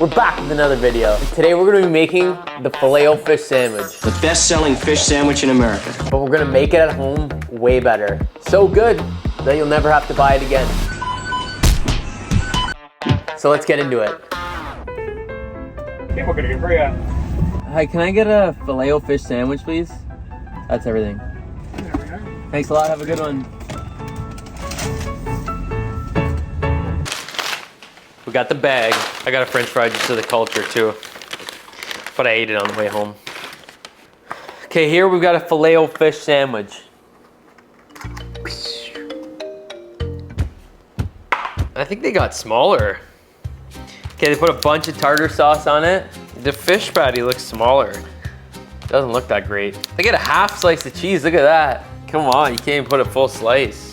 We're back with another video. And today we're gonna be making the Filet-O-Fish sandwich. The best-selling fish sandwich in America. But we're gonna make it at home way better. So good that you'll never have to buy it again. So let's get into it. People gonna get for you. Hi, can I get a Filet-O-Fish sandwich, please? That's everything. Thanks a lot, have a good one. We got the bag. I got a French fry just for the culture too. But I ate it on the way home. Okay, here we've got a Filet-O-Fish sandwich. I think they got smaller. Okay, they put a bunch of tartar sauce on it. The fish patty looks smaller. Doesn't look that great. They get a half slice of cheese, look at that. Come on, you can't even put a full slice.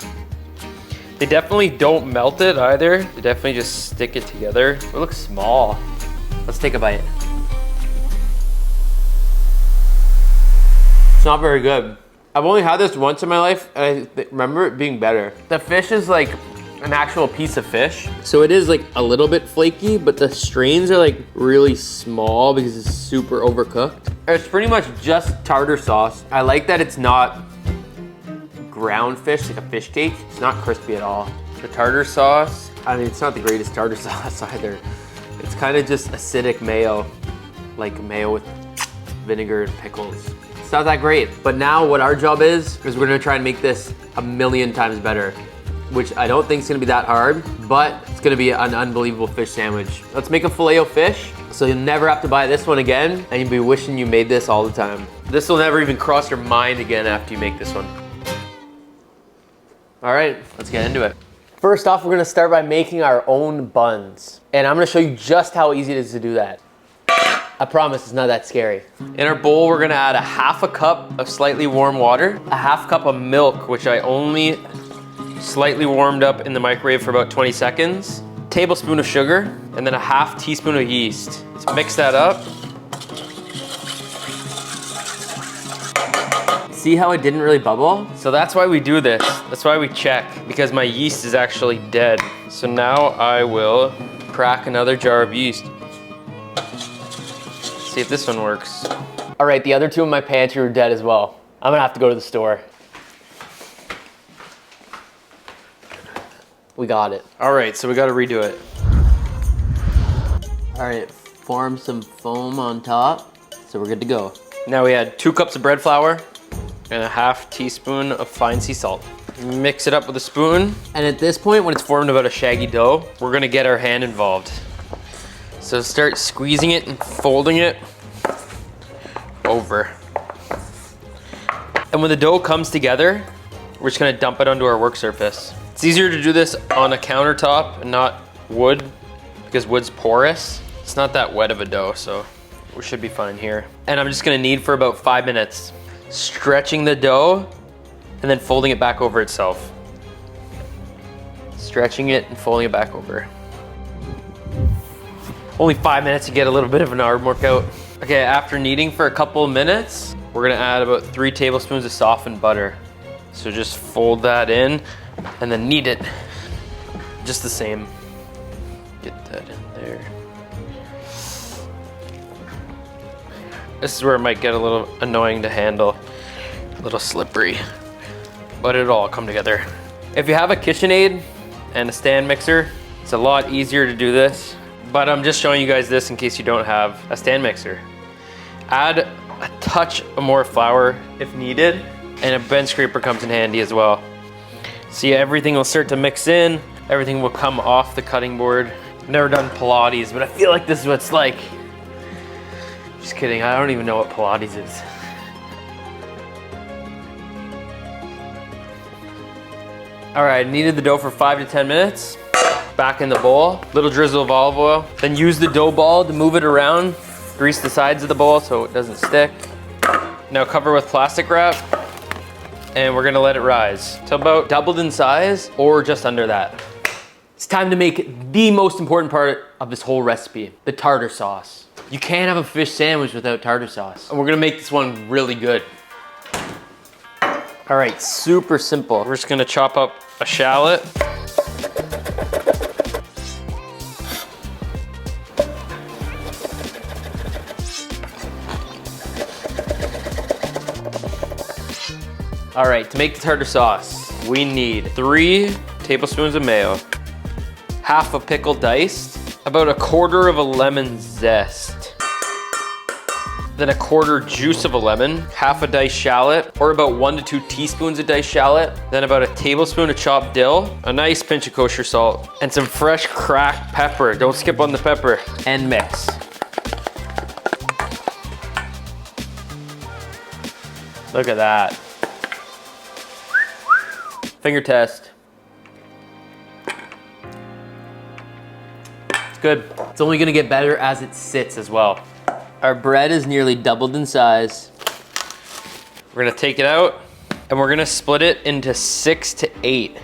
They definitely don't melt it either. They definitely just stick it together. It looks small. Let's take a bite. It's not very good. I've only had this once in my life and I remember it being better. The fish is like an actual piece of fish. So it is like a little bit flaky, but the strains are like really small because it's super overcooked. It's pretty much just tartar sauce. I like that it's not ground fish, like a fish cake. It's not crispy at all. The tartar sauce, I mean, it's not the greatest tartar sauce either. It's kind of just acidic mayo, like mayo with vinegar and pickles. It's not that great. But now what our job is we're gonna try and make this a million times better, which I don't think is gonna be that hard, but it's gonna be an unbelievable fish sandwich. Let's make a Filet-O-Fish, so you'll never have to buy this one again, and you'll be wishing you made this all the time. This will never even cross your mind again after you make this one. All right, let's get into it. First off, we're gonna start by making our own buns. And I'm gonna show you just how easy it is to do that. I promise it's not that scary. In our bowl, we're gonna add a half a cup of slightly warm water, a half cup of milk, which I only slightly warmed up in the microwave for about 20 seconds, a tablespoon of sugar, and then a half teaspoon of yeast. Let's mix that up. See how it didn't really bubble? So that's why we do this. That's why we check, because my yeast is actually dead. So now I will crack another jar of yeast. See if this one works. All right, the other two in my pantry are dead as well. I'm gonna have to go to the store. We got it. All right, so we gotta redo it. All right, form some foam on top, so we're good to go. Now we add 2 cups of bread flour and a half teaspoon of fine sea salt. Mix it up with a spoon. And at this point, when it's formed about a shaggy dough, we're gonna get our hand involved. So start squeezing it and folding it over. And when the dough comes together, we're just gonna dump it onto our work surface. It's easier to do this on a countertop and not wood, because wood's porous. It's not that wet of a dough, so we should be fine here. And I'm just gonna knead for about 5 minutes, stretching the dough and then folding it back over itself. Stretching it and folding it back over. Only 5 minutes to get a little bit of an arm workout. Okay, after kneading for a couple of minutes, we're gonna add about 3 tablespoons of softened butter. So just fold that in and then knead it just the same. Get that in there. This is where it might get a little annoying to handle, a little slippery, but it'll all come together. If you have a KitchenAid and a stand mixer, it's a lot easier to do this, but I'm just showing you guys this in case you don't have a stand mixer. Add a touch more flour if needed, and a bench scraper comes in handy as well. See, everything will start to mix in, everything will come off the cutting board. I've never done Pilates, but I feel like this is what it's like. Just kidding, I don't even know what Pilates is. All right, kneaded the dough for 5 to 10 minutes. Back in the bowl, little drizzle of olive oil. Then use the dough ball to move it around. Grease the sides of the bowl so it doesn't stick. Now cover with plastic wrap, and we're gonna let it rise to about doubled in size or just under that. It's time to make the most important part of this whole recipe, the tartar sauce. You can't have a fish sandwich without tartar sauce. And we're gonna make this one really good. All right, super simple. We're just gonna chop up a shallot. All right, to make the tartar sauce, we need 3 tablespoons of mayo, half a pickle diced, about 1/4 of a lemon zest, then 1/4 juice of a lemon, half a diced shallot, or about 1 to 2 teaspoons of diced shallot, then about a tablespoon of chopped dill, a nice pinch of kosher salt, and some fresh cracked pepper. Don't skip on the pepper. And mix. Look at that. Finger test. It's good. It's only gonna get better as it sits as well. Our bread is nearly doubled in size. We're gonna take it out and we're gonna split it into 6 to 8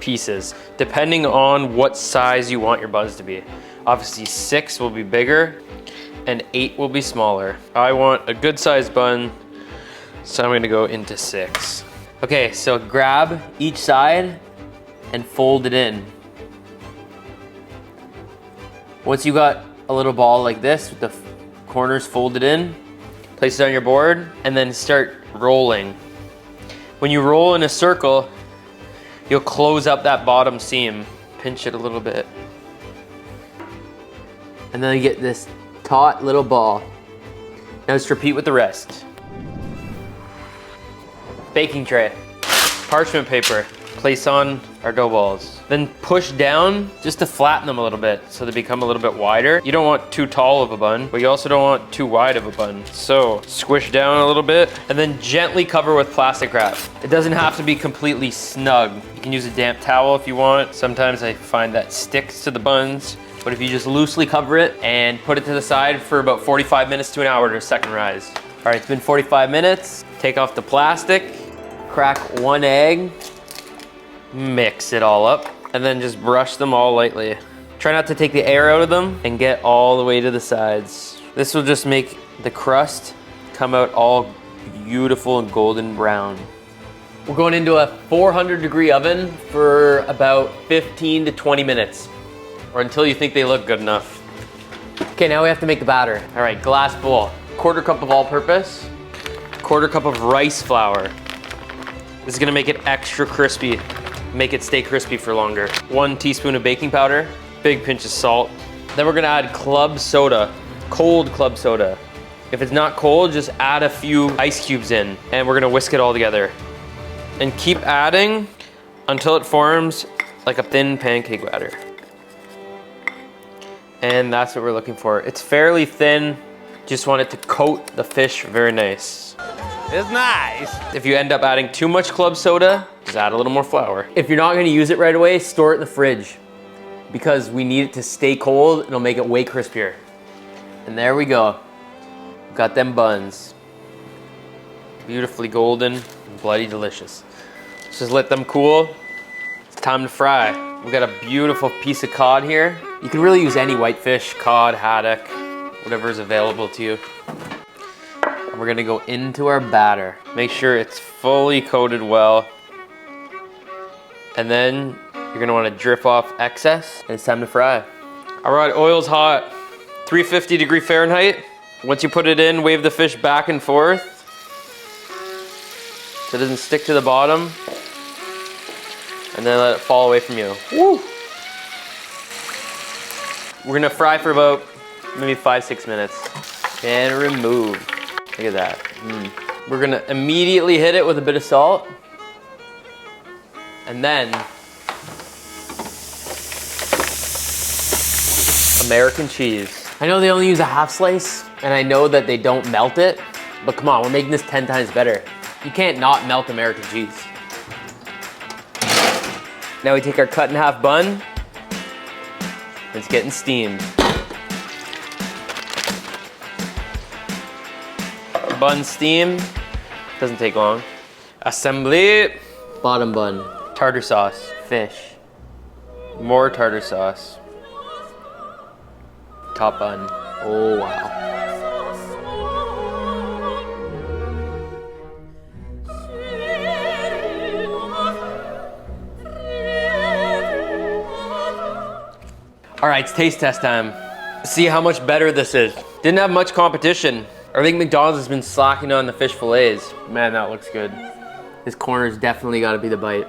pieces, depending on what size you want your buns to be. Obviously 6 will be bigger and 8 will be smaller. I want a good sized bun, so I'm gonna go into 6. Okay, so grab each side and fold it in. Once you got a little ball like this with the corners folded in, place it on your board and then start rolling. When you roll in a circle, you'll close up that bottom seam. Pinch it a little bit. And then you get this taut little ball. Now just repeat with the rest. Baking tray, parchment paper, place on our dough balls. Then push down just to flatten them a little bit so they become a little bit wider. You don't want too tall of a bun, but you also don't want too wide of a bun. So squish down a little bit and then gently cover with plastic wrap. It doesn't have to be completely snug. You can use a damp towel if you want. Sometimes I find that sticks to the buns, but if you just loosely cover it and put it to the side for about 45 minutes to an hour to second rise. All right, it's been 45 minutes. Take off the plastic, crack 1 egg, mix it all up, and then just brush them all lightly. Try not to take the air out of them and get all the way to the sides. This will just make the crust come out all beautiful and golden brown. We're going into a 400-degree oven for about 15 to 20 minutes, or until you think they look good enough. Okay, now we have to make the batter. All right, glass bowl, 1/4 cup of all-purpose, 1/4 cup of rice flour. This is gonna make it extra crispy. Make it stay crispy for longer. 1 teaspoon of baking powder, big pinch of salt. Then we're gonna add club soda, cold club soda. If it's not cold, just add a few ice cubes in, and we're gonna whisk it all together. And keep adding until it forms like a thin pancake batter. And that's what we're looking for. It's fairly thin, just want it to coat the fish very nice. It's nice. If you end up adding too much club soda, just add a little more flour. If you're not gonna use it right away, store it in the fridge because we need it to stay cold. It'll make it way crispier. And there we go. Got them buns. Beautifully golden and bloody delicious. Let's just let them cool. It's time to fry. We got a beautiful piece of cod here. You can really use any whitefish, cod, haddock, whatever is available to you. And we're gonna go into our batter. Make sure it's fully coated well. And then you're gonna wanna drip off excess, and it's time to fry. All right, oil's hot. 350 Fahrenheit. Once you put it in, wave the fish back and forth so it doesn't stick to the bottom. And then let it fall away from you. Woo! We're gonna fry for about maybe 5-6 minutes. And remove. Look at that. We're gonna immediately hit it with a bit of salt. And then American cheese. I know they only use a half slice, and I know that they don't melt it, but come on, we're making this 10 times better. You can't not melt American cheese. Now we take our cut in half bun. It's getting steamed. Bun steam, doesn't take long. Assembly. Bottom bun, tartar sauce, fish. More tartar sauce. Top bun, oh wow. All right, it's taste test time. See how much better this is. Didn't have much competition. I think McDonald's has been slacking on the fish fillets. Man, that looks good. This corner's definitely gotta be the bite.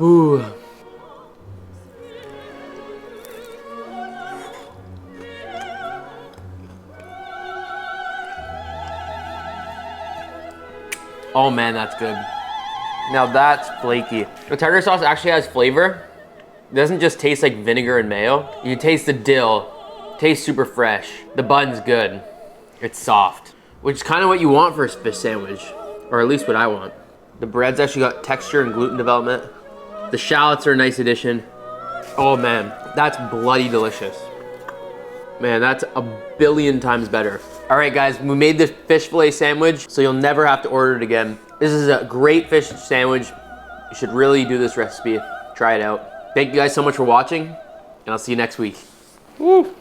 Ooh. Oh man, that's good. Now that's flaky. The tartar sauce actually has flavor. It doesn't just taste like vinegar and mayo. You can taste the dill. It tastes super fresh. The bun's good. It's soft, which is kind of what you want for a fish sandwich, or at least what I want. The bread's actually got texture and gluten development. The shallots are a nice addition. Oh man, that's bloody delicious. Man, that's a billion times better. All right guys, we made this fish fillet sandwich, so you'll never have to order it again. This is a great fish sandwich. You should really do this recipe. Try it out. Thank you guys so much for watching, and I'll see you next week. Woo.